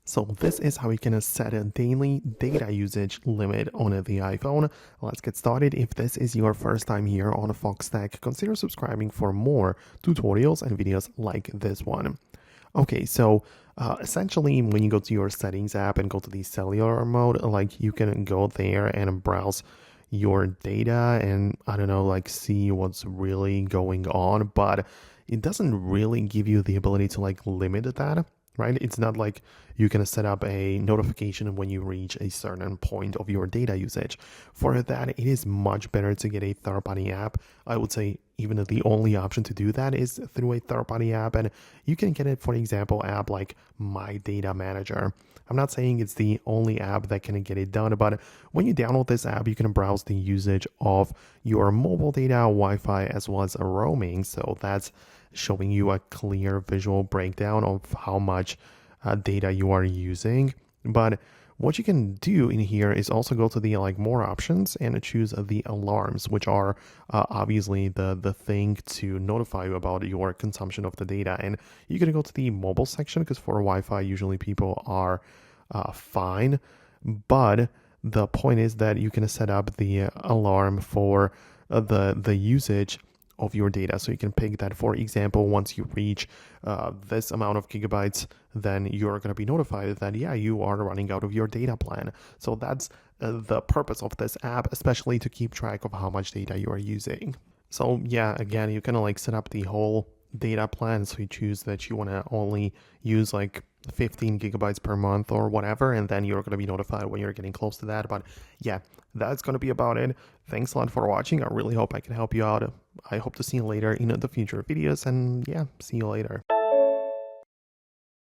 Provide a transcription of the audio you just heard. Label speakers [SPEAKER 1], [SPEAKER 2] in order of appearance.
[SPEAKER 1] So this is how you can set a daily data usage limit on the iPhone. Let's get started. If this is your first time here on Foxtecc, consider subscribing for more tutorials and videos like this one. Okay, so essentially when you go to your settings app and go to the cellular mode, like you can go there and browse your data and I don't know, like see what's really going on, but it doesn't really give you the ability to like limit that, right? It's not like you can set up a notification when you reach a certain point of your data usage. For that, it is much better to get a third-party app. I would say even the only option to do that is through a third-party app, and you can get it, for example, app like My Data Manager. I'm not saying it's the only app that can get it done, but when you download this app, you can browse the usage of your mobile data, Wi-Fi, as well as roaming. So that's showing you a clear visual breakdown of how much data you are using. But what you can do in here is also go to the like more options and choose the alarms, which are obviously the thing to notify you about your consumption of the data. And you're gonna go to the mobile section because for Wi-Fi usually people are fine, but the point is that you can set up the alarm for the usage of your data. So you can pick that, for example, once you reach this amount of gigabytes, then you're going to be notified that, yeah, you are running out of your data plan. So that's the purpose of this app, especially to keep track of how much data you are using. So yeah, again, you kind of like set up the whole data plan. So you choose that you want to only use like 15 gigabytes per month or whatever, and then you're going to be notified when you're getting close to that. But yeah, that's going to be about it. Thanks a lot for watching. I really hope I can help you out. I hope to see you later in the future videos, and yeah, see you later.